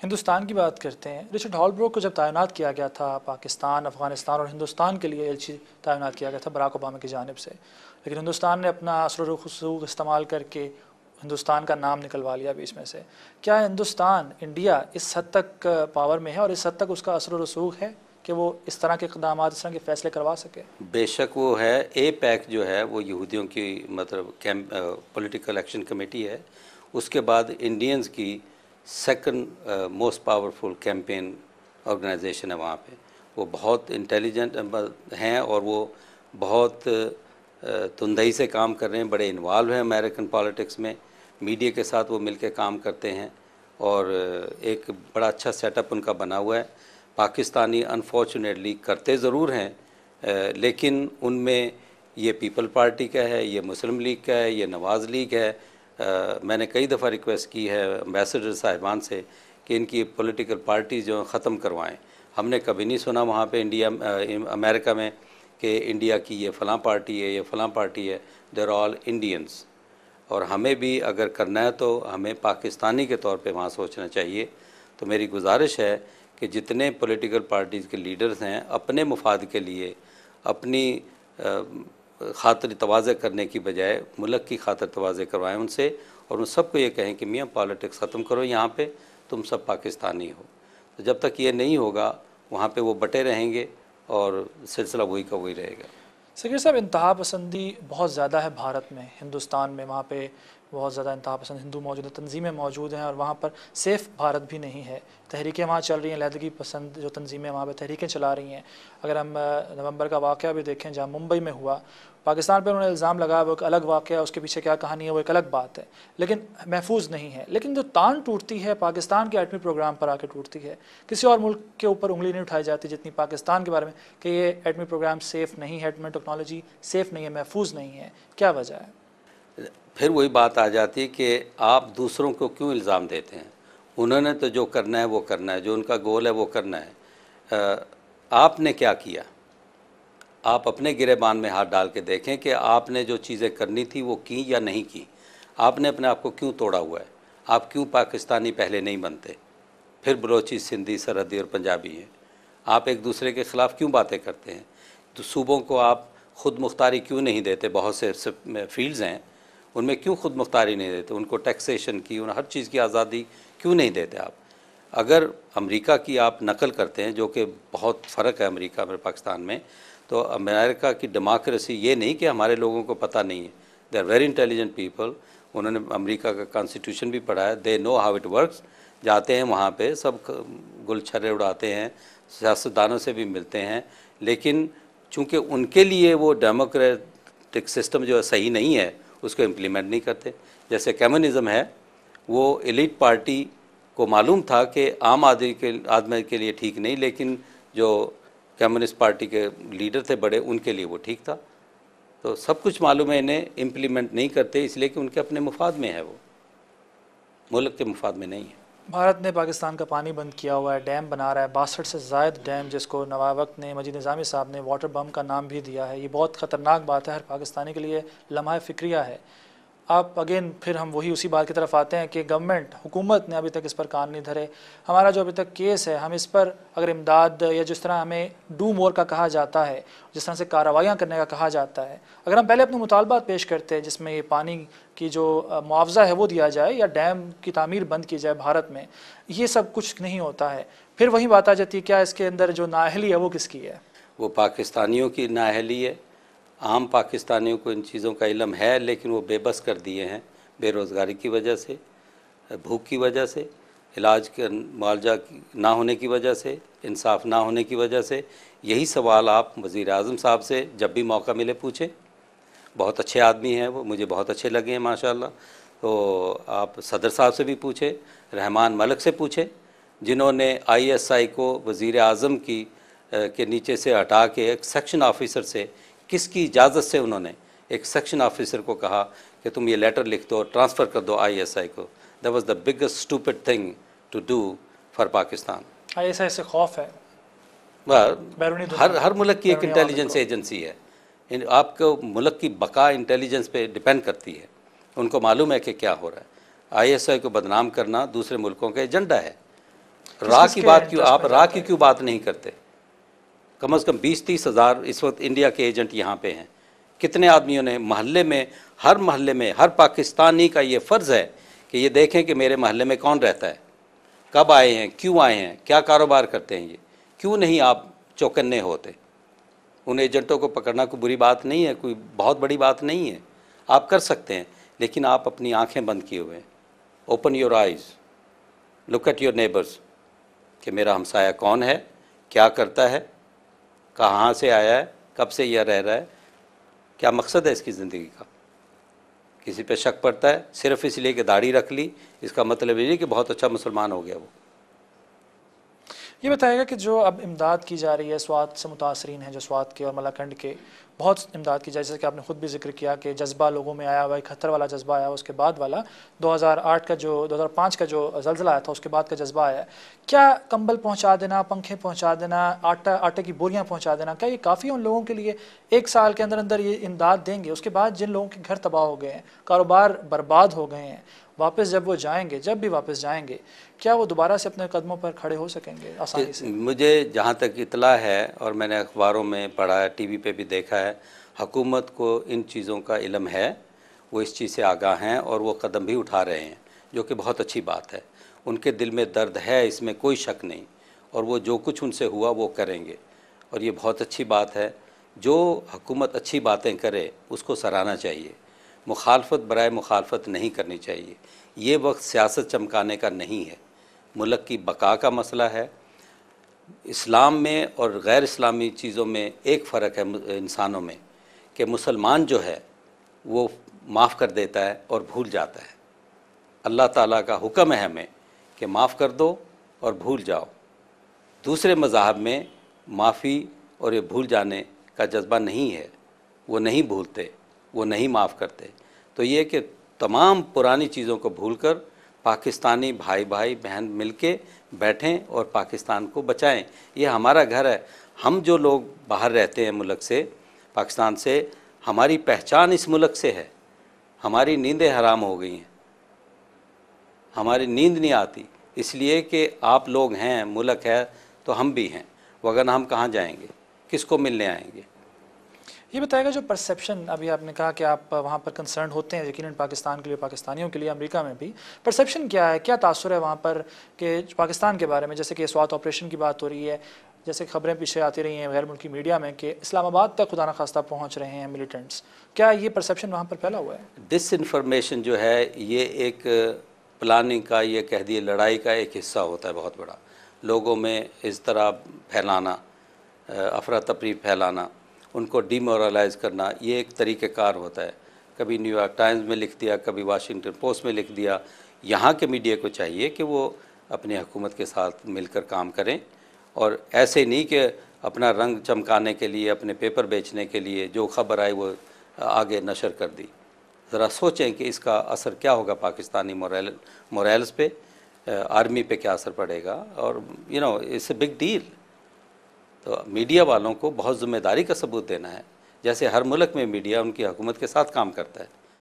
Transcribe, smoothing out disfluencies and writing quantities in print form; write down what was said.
हिंदुस्तान की बात करते हैं। रिचर्ड हॉलब्रूक को जब तैनात किया गया था पाकिस्तान, अफ़गानिस्तान और हिंदुस्तान के लिए एलची तैनात किया गया था बराक ओबामा की जानिब से, लेकिन हिंदुस्तान ने अपना असर रसूख इस्तेमाल करके हिंदुस्तान का नाम निकलवा लिया बीच में से। क्या हिंदुस्तान, इंडिया इस हद तक पावर में है और इस हद तक उसका असर रसूख है कि वो इस तरह के इक़दाम, इस तरह के फ़ैसले करवा सके? बेशक वो है। ए पैक जो है वो यहूदियों की मतलब पॉलिटिकल एक्शन कमेटी है। उसके बाद इंडियंस की second most powerful campaign organisation है वहाँ पे। वो बहुत इंटेलिजेंट हैं और वो बहुत तुंदई से काम कर रहे हैं, बड़े इन्वॉल्व हैं अमेरिकन पॉलिटिक्स में। मीडिया के साथ वो मिलकर काम करते हैं और एक बड़ा अच्छा सेटअप उनका बना हुआ है। पाकिस्तानी अनफॉर्चुनेटली करते ज़रूर हैं, लेकिन उनमें ये पीपल पार्टी का है, ये मुस्लिम लीग का है, ये नवाज़ लीग है। मैंने कई दफ़ा रिक्वेस्ट की है एम्बेसडर साहिबान से कि इनकी पॉलिटिकल पार्टी जो ख़त्म करवाएं। हमने कभी नहीं सुना वहाँ पे अमेरिका में कि इंडिया की ये फ़लाँ पार्टी है, ये फ़लाँ पार्टी है। They are all Indians. और हमें भी अगर करना है तो हमें पाकिस्तानी के तौर पे वहाँ सोचना चाहिए। तो मेरी गुजारिश है कि जितने पॉलिटिकल पार्टीज़ के लीडर्स हैं अपने मुफाद के लिए अपनी खातिर तवाज़े करने की बजाय मुल्क की खातिर तवाज़े करवाएं उनसे, और उन सबको ये कहें कि मियाँ पॉलिटिक्स ख़त्म करो, यहाँ पे तुम सब पाकिस्तानी हो। तो जब तक ये नहीं होगा वहाँ पे वो बटे रहेंगे और सिलसिला वही का वही रहेगा। सकीर साहब, इंतहा पसंदी बहुत ज़्यादा है भारत में, हिंदुस्तान में। वहाँ पे बहुत ज़्यादा इंतहा पसंद हिंदू मौजूद हैं, तंजीमें मौजूद हैं और वहाँ पर सेफ़ भारत भी नहीं है। तहरीकें वहाँ चल रही हैं, लैदगी पसंद जो तंजीमें वहाँ पे तहरीकें चला रही हैं। अगर हम नवंबर का वाक़या भी देखें जहाँ मुंबई में हुआ, पाकिस्तान पर उन्होंने इल्ज़ाम लगाया, वो एक अलग वाक़या, उसके पीछे क्या कहानी है वो एक अलग बात है, लेकिन महफूज नहीं है। लेकिन जो तान टूटती है पाकिस्तान के एटमी प्रोग्राम पर आके टूटती है। किसी और मुल्क के ऊपर उंगली नहीं उठाई जाती जितनी पाकिस्तान के बारे में कि ये एटमी प्रोग्राम सेफ़ नहीं है, एटमी टेक्नोलॉजी सेफ़ नहीं है, महफूज नहीं है। क्या वजह है? फिर वही बात आ जाती है कि आप दूसरों को क्यों इल्ज़ाम देते हैं। उन्होंने तो जो करना है वो करना है, जो उनका गोल है वो करना है। आपने क्या किया? आप अपने गिरेबान में हाथ डाल के देखें कि आपने जो चीज़ें करनी थी वो की या नहीं की। आपने अपने आप को क्यों तोड़ा हुआ है? आप क्यों पाकिस्तानी पहले नहीं बनते? फिर बलोची, सिंधी, सरहदी और पंजाबी हैं। आप एक दूसरे के ख़िलाफ़ क्यों बातें करते हैं? तो सूबों को आप ख़ुद मुख्तारी क्यों नहीं देते? बहुत से फील्ड्स हैं उनमें क्यों खुद मुख्तारी नहीं देते? उनको टैक्सेशन की, उन हर चीज़ की आज़ादी क्यों नहीं देते आप? अगर अमेरिका की आप नकल करते हैं, जो कि बहुत फ़र्क है अमेरिका और पाकिस्तान में, तो अमेरिका की डेमोक्रेसी ये नहीं कि हमारे लोगों को पता नहीं है। They are very intelligent people. उन्होंने अमेरिका का कॉन्स्टिट्यूशन भी पढ़ा है। They know how it works. जाते हैं वहाँ पे सब गुलछर्रे उड़ाते हैं, सियासतदानों से भी मिलते हैं, लेकिन चूँकि उनके लिए वो डेमोक्रेटिक सिस्टम जो है सही नहीं है, उसको इम्प्लीमेंट नहीं करते। जैसे कम्युनिज़म है, वो एलीट पार्टी को मालूम था कि आम आदमी के लिए ठीक नहीं, लेकिन जो कम्युनिस्ट पार्टी के लीडर थे बड़े, उनके लिए वो ठीक था। तो सब कुछ मालूम है इन्हें, इम्प्लीमेंट नहीं करते इसलिए कि उनके अपने मुफाद में है, वो मुल्क के मुफाद में नहीं है। भारत ने पाकिस्तान का पानी बंद किया हुआ है, डैम बना रहा है, 62 से ज़ायद डैम, जिसको नवाब वक्त ने, मजीद निज़ामी साहब ने वाटर बम का नाम भी दिया है। ये बहुत ख़तरनाक बात है, हर पाकिस्तानी के लिए लम्हा फ़िक्रिया है। आप अगेन फिर हम वही उसी बात की तरफ आते हैं कि गवर्नमेंट, हुकूमत ने अभी तक इस पर कान नहीं धरे। हमारा जो अभी तक केस है, हम इस पर अगर इमदाद या जिस तरह हमें डू मोर का कहा जाता है, जिस तरह से कार्रवाइयाँ करने का कहा जाता है, अगर हम पहले अपने मुतालबात पेश करते हैं जिसमें ये पानी की जो मुआवजा है वो दिया जाए या डैम की तामीर बंद की जाए भारत में, ये सब कुछ नहीं होता है। फिर वही बात आ जाती है, क्या इसके अंदर जो नाअहली है वो किसकी है? वो पाकिस्तानियों की नाअहली है। आम पाकिस्तानियों को इन चीज़ों का इल्म है, लेकिन वो बेबस कर दिए हैं बेरोज़गारी की वजह से, भूख की वजह से, इलाज के मुआवजा ना होने की वजह से, इंसाफ ना होने की वजह से। यही सवाल आप वज़ीर आज़म साहब से जब भी मौका मिले पूछें। बहुत अच्छे आदमी हैं वो, मुझे बहुत अच्छे लगे हैं माशाल्लाह। तो आप सदर साहब से भी पूछे, रहमान मलिक से पूछे, जिन्होंने ISI को वज़ीर आज़म की के नीचे से हटा के एक सेक्शन ऑफिसर से, किसकी इजाज़त से उन्होंने एक सेक्शन ऑफिसर को कहा कि तुम ये लेटर लिख दो, ट्रांसफ़र कर दो ISI को। That was the biggest stupid thing to do for Pakistan. ISI से खौफ है हर मुल्क की एक इंटेलिजेंस एजेंसी है। आपको मुल्क की बका इंटेलिजेंस पे डिपेंड करती है। उनको मालूम है कि क्या हो रहा है। ISI को बदनाम करना दूसरे मुल्कों का एजेंडा है। रा की बात क्यों, आप रा की क्यों बात नहीं करते? कम से कम 20-30 हज़ार इस वक्त इंडिया के एजेंट यहाँ पे हैं। कितने आदमियों ने मोहल्ले में, हर मोहल्ले में हर पाकिस्तानी का ये फ़र्ज़ है कि ये देखें कि मेरे मोहल्ले में कौन रहता है, कब आए हैं, क्यों आए हैं, क्या कारोबार करते हैं, ये क्यों नहीं आप चौकन्ने होते? उन एजेंटों को पकड़ना कोई बुरी बात नहीं है, कोई बहुत बड़ी बात नहीं है, आप कर सकते हैं, लेकिन आप अपनी आंखें बंद किए हुए हैं। Open your eyes, look at your neighbours कि मेरा हमसाया कौन है, क्या करता है, कहाँ से आया है, कब से यह रह रहा है, क्या मकसद है इसकी ज़िंदगी का। किसी पे शक पड़ता है सिर्फ इसलिए कि दाढ़ी रख ली, इसका मतलब ये नहीं कि बहुत अच्छा मुसलमान हो गया वो। ये बताएगा कि जो अब इमदाद की जा रही है, स्वात से मुतासरीन हैं जो स्वात के और मलाकंड के, बहुत इमदाद की जाए, जैसे कि आपने ख़ुद भी जिक्र किया कि जज्बा लोगों में आया हुआ, 71 वाला जज्बा आया, उसके बाद वाला 2008 का जो 2005 का जो ज़लज़ला आया था उसके बाद का जज्बा आया। क्या कंबल पहुंचा देना, पंखे पहुंचा देना, आटे की बोरियां पहुंचा देना, क्या ये काफ़ी उन लोगों के लिए? 1 साल के अंदर अंदर ये इमदाद देंगे, उसके बाद जिन लोगों के घर तबाह हो गए हैं, कारोबार बर्बाद हो गए हैं, वापस जब वो जाएंगे, जब भी वापस जाएंगे, क्या वो दोबारा से अपने कदमों पर खड़े हो सकेंगे आसानी से? मुझे जहाँ तक इतला है और मैंने अखबारों में पढ़ा है, टीवी पे भी देखा है, हुकूमत को इन चीज़ों का इल्म है, वो इस चीज़ से आगाह हैं और वो कदम भी उठा रहे हैं, जो कि बहुत अच्छी बात है। उनके दिल में दर्द है, इसमें कोई शक नहीं, और वो जो कुछ उनसे हुआ वो करेंगे, और ये बहुत अच्छी बात है। जो हुकूमत अच्छी बातें करे उसको सराहना चाहिए, मुखालफत बराए मुखालफत नहीं करनी चाहिए। ये वक्त सियासत चमकाने का नहीं है, मुल्क की बका का मसला है। इस्लाम में और गैर इस्लामी चीज़ों में एक फ़र्क है इंसानों में, कि मुसलमान जो है वो माफ़ कर देता है और भूल जाता है। अल्लाह ताला का हुक्म है हमें कि माफ़ कर दो और भूल जाओ। दूसरे मज़ाहब में माफ़ी और ये भूल जाने का जज्बा नहीं है, वो नहीं भूलते, वो नहीं माफ़ करते। तो ये कि तमाम पुरानी चीज़ों को भूलकर पाकिस्तानी भाई भाई बहन मिलके बैठें और पाकिस्तान को बचाएं। ये हमारा घर है। हम जो लोग बाहर रहते हैं मुल्क से, पाकिस्तान से, हमारी पहचान इस मुल्क से है। हमारी नींदें हराम हो गई हैं, हमारी नींद नहीं आती, इसलिए कि आप लोग हैं, मुल्क है तो हम भी हैं, वरना हम कहाँ जाएंगे, किसको मिलने आएंगे। ये बताएगा जो परसेप्शन, अभी आपने कहा कि आप वहाँ पर कंसर्न होते हैं यकीनन पाकिस्तान के लिए, पाकिस्तानियों के लिए, अमेरिका में भी परसेप्शन क्या है, क्या तासुर है वहाँ पर कि पाकिस्तान के बारे में? जैसे कि स्वात ऑपरेशन की बात हो रही है, जैसे खबरें पीछे आती रही हैं गैर मुल्की मीडिया में कि इस्लामाबाद तक खुदा न खास्ता पहुँच रहे हैं मिलिटेंट्स, क्या ये परसेप्शन वहाँ पर फैला हुआ है? डिसइंफॉर्मेशन जो है ये एक प्लानिंग का, ये कह दिए लड़ाई का एक हिस्सा होता है बहुत बड़ा। लोगों में इस तरह फैलाना, अफरा तफरी फैलाना, उनको डीमोरलाइज करना, ये एक तरीक़ेकार होता है। कभी न्यूयॉर्क टाइम्स में लिख दिया, कभी वाशिंगटन पोस्ट में लिख दिया। यहाँ के मीडिया को चाहिए कि वो अपनी हुकूमत के साथ मिलकर काम करें, और ऐसे नहीं कि अपना रंग चमकाने के लिए, अपने पेपर बेचने के लिए जो खबर आई वो आगे नशर कर दी। ज़रा सोचें कि इसका असर क्या होगा पाकिस्तानी मोरल्स पे, आर्मी पे क्या असर पड़ेगा, और इट्स ए बिग डील। तो मीडिया वालों को बहुत ज़िम्मेदारी का सबूत देना है, जैसे हर मुल्क में मीडिया उनकी हुकूमत के साथ काम करता है।